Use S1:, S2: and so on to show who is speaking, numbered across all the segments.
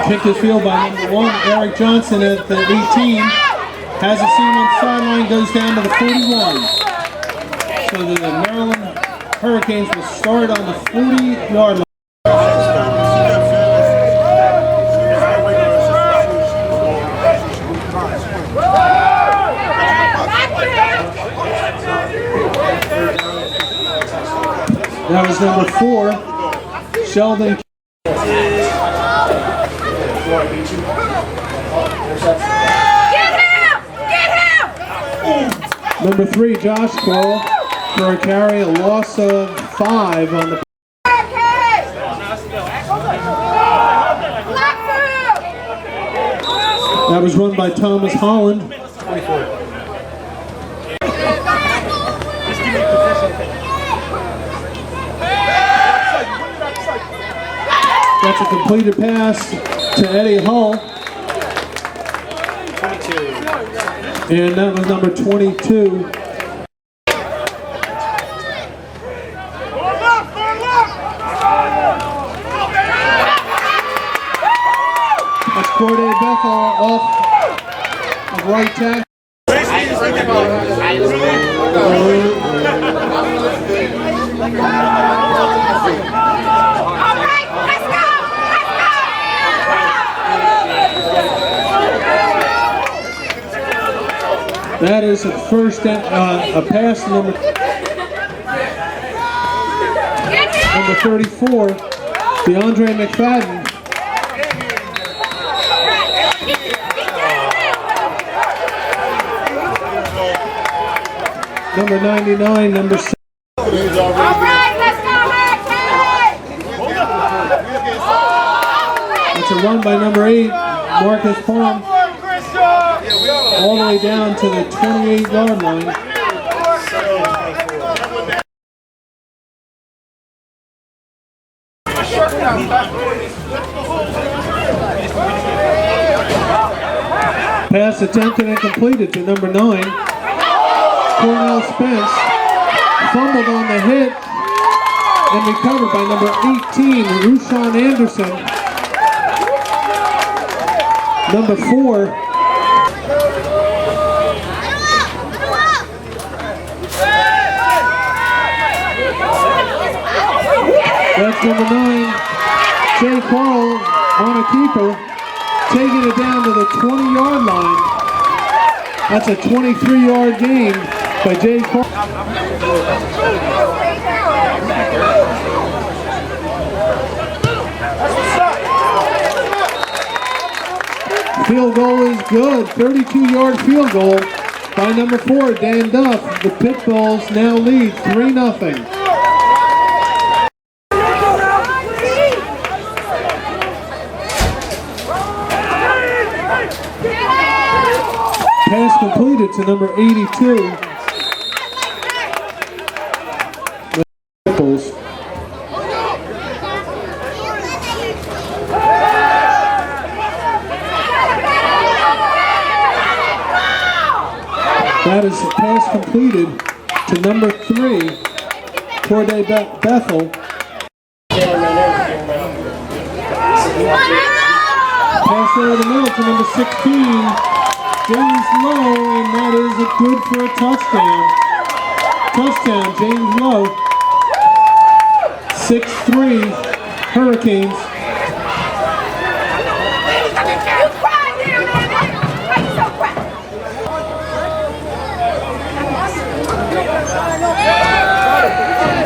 S1: Picked his field by number 1, Eric Johnson at the 18. Has a seam on the sideline, goes down to the 41. So the Maryland Hurricanes will start on the 40-yard line. That was number 4, Sheldon. Number 3, Josh Corle for a carry, a loss of 5 on the. That was run by Thomas Holland. That's a completed pass to Eddie Hull. 22. And that was number 22. That's J Bethel off of right tackle. That is a first a pass to number 34, DeAndre McFadden. Number 99, number 7.
S2: All right, let's go,
S1: It's a run by number 8, Marcus Parham. All the way down to the 28-yard line. Pass attempted and completed to number 9, Cornell Spence. Fumbled on the hit and recovered by number 18, Rushawn Anderson. Number 4, that's number 9, Jay Corle on a keeper, taking it down to the 20-yard line. That's a 23-yard gain by Jay Corle. Field goal is good, 32-yard field goal by number 4, Dan Duff. The Pitbulls now lead 3-0. Pass completed to number 82. The Pitbulls. That is a pass completed to number 3, J Bethel. Pass over the middle to number 16, James Lowe, and that is good for a touchdown. Touchdown, James Lowe. 6-3 Hurricanes.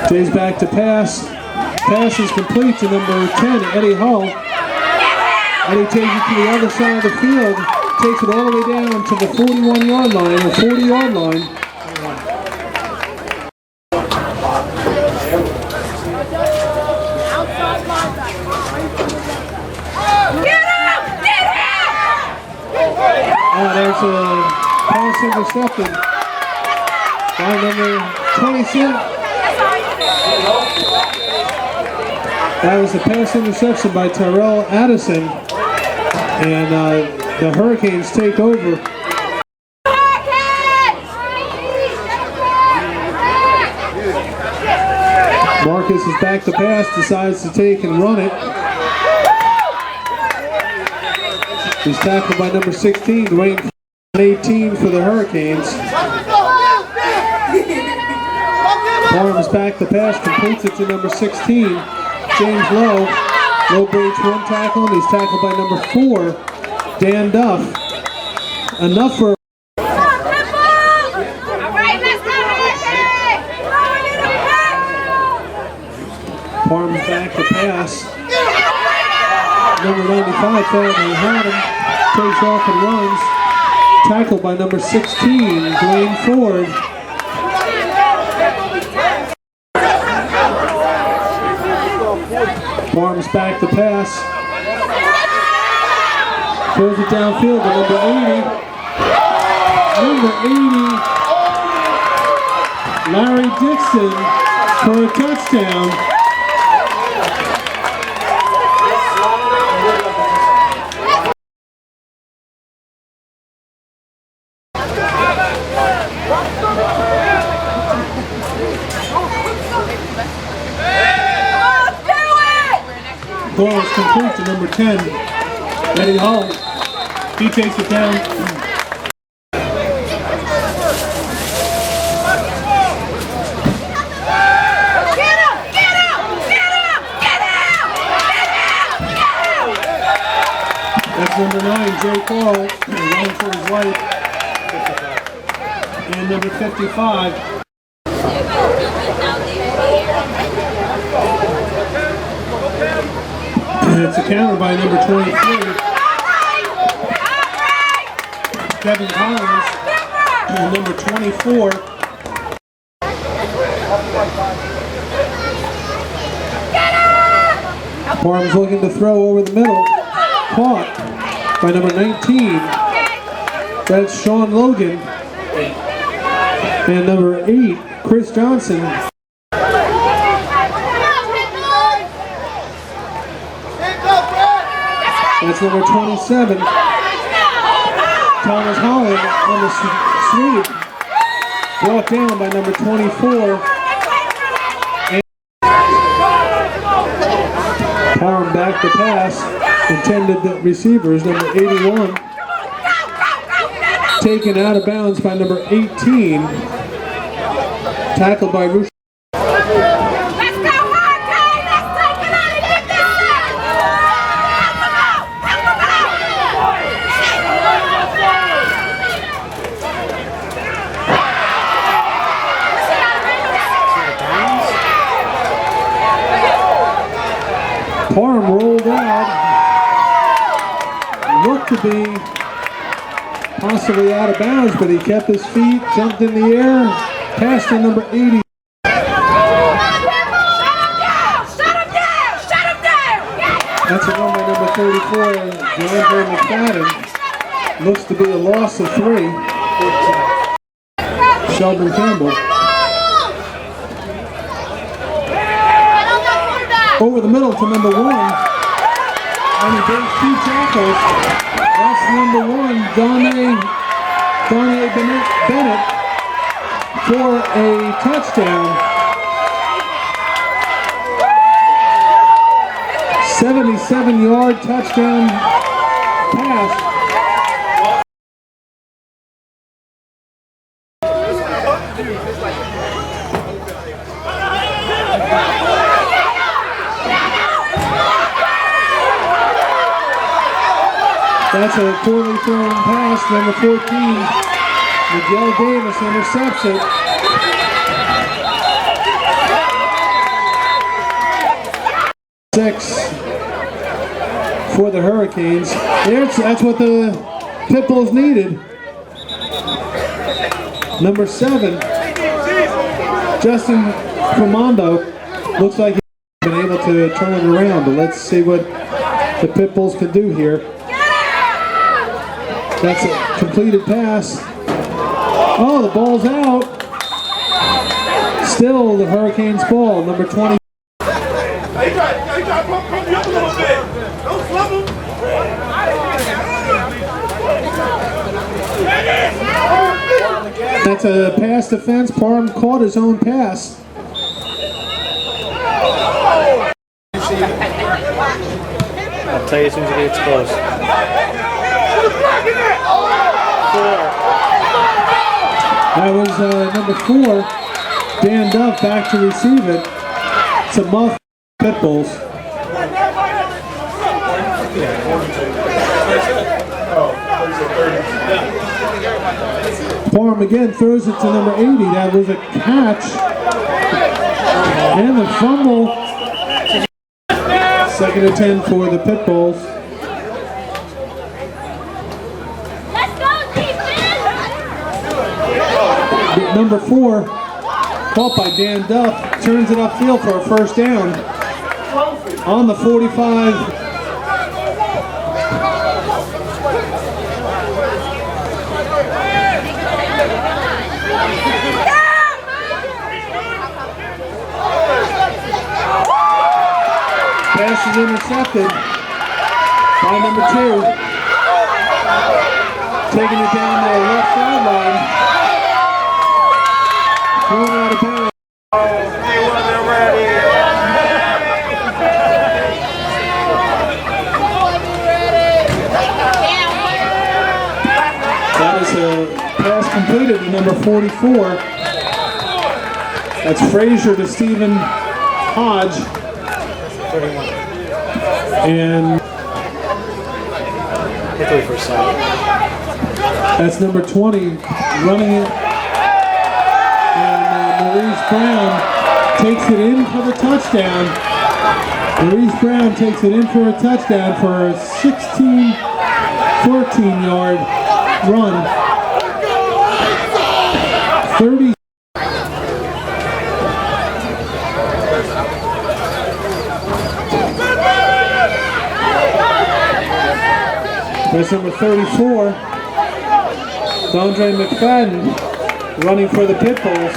S1: Jay's back to pass. Pass is complete to number 10, Eddie Hull. Eddie takes it to the other side of the field. Takes it all the way down to the 41-yard line, or 40-yard line. There's a pass intercepted by number 26. That was a pass interception by T Addison, and the Hurricanes take over. Marcus is back to pass, decides to take and run it. He's tackled by number 16, Dwayne 18 for the Hurricanes. Parham's back to pass, completes it to number 16, James Lowe. Lowe breaks one tackle, and he's tackled by number 4, Dan Duff. Enough for Parham's back to pass. Number 95, L takes off and runs. Tackled by number 16, Dwayne Ford. Parham's back to pass. Throws it downfield to number 80. Number 80, Larry Dixon for a touchdown. Ball is complete to number 10, Eddie Hall. He takes it down. That's number 9, Jay Corle, running for his life. And number 55. And it's a counter by number 23. Kevin Collins, and number 24. Parham's looking to throw over the middle. Caught by number 19. That's Sean Logan. And number 8, Chris Johnson. That's number 27. Thomas Holland on the sweep. Brought down by number 24. Parham back to pass. Intended receivers, number 81. Taken out of bounds by number 18. Tackled by Rush. Parham rolled out, looked to be possibly out of bounds, but he kept his feet, jumped in the air, passed to number 80. That's a run by number 34, J McFadden. Looks to be a loss of 3. Sheldon Campbell. Over the middle to number 1, and he breaks 2 tackles. That's number 1, Donnie Bennett for a touchdown. 77-yard touchdown pass. That's a poorly thrown pass. Number 14, Miguel Davis intercepts it. Six for the Hurricanes. That's what the Pitbulls needed. Number 7, Justin Fumando. Looks like he's been able to turn it around, but let's see what the Pitbulls can do here. That's a completed pass. Oh, the ball's out. Still the Hurricanes ball, number 20. That's a pass defense. Parham caught his own pass.
S3: I'll tell you as soon as it gets close.
S1: That was number 4, Dan Duff, back to receive it. It's a muff Pitbulls. Parham again throws it to number 80. That was a catch. And the fumble. 2nd and 10 for the Pitbulls. Number 4, caught by Dan Duff, turns it upfield for a first down on the 45. Pass is intercepted by number 2. Taking it down the left sideline. Thrown out of bounds. That is a pass completed to number 44. That's Frazier to Stephen Hodge. And that's number 20 running it. Maurice Brown takes it in for the touchdown. Maurice Brown takes it in for a touchdown for a 14-yard run. 30. That's number 34. Dondre McFadden running for the Pitbulls.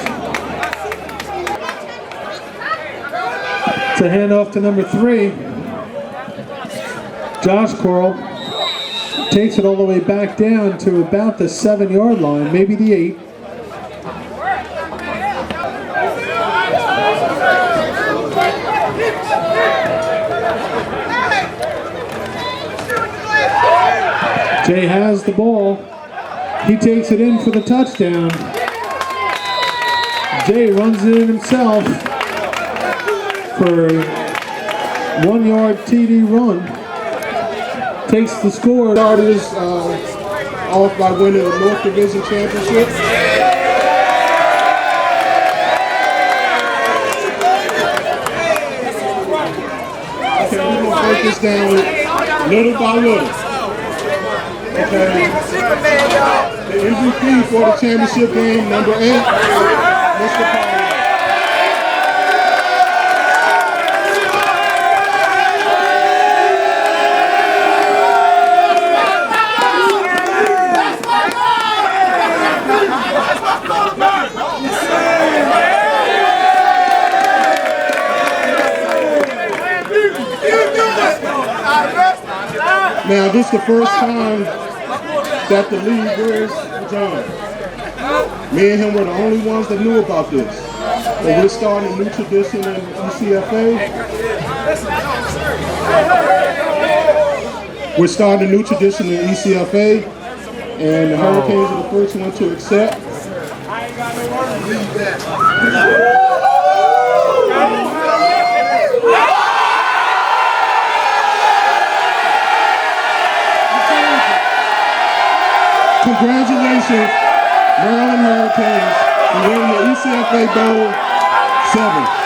S1: It's a handoff to number 3. Josh Corle takes it all the way back down to about the 7-yard line, maybe the 8. Jay has the ball. He takes it in for the touchdown. Jay runs it in himself for a 1-yard TD run. Takes the score.
S3: Starters off by winning the North Division Championship. Okay, we're going to break this down little by little. Okay. The MVP for the championship game, number 8, Mr. Parham. Now, this is the first time that the league wears John. Me and him were the only ones that knew about this. But we're starting a new tradition in ECFA. We're starting a new tradition in ECFA, and the Hurricanes are the first one to accept. Congratulations, Maryland Hurricanes, for winning the ECFA Bowl 7.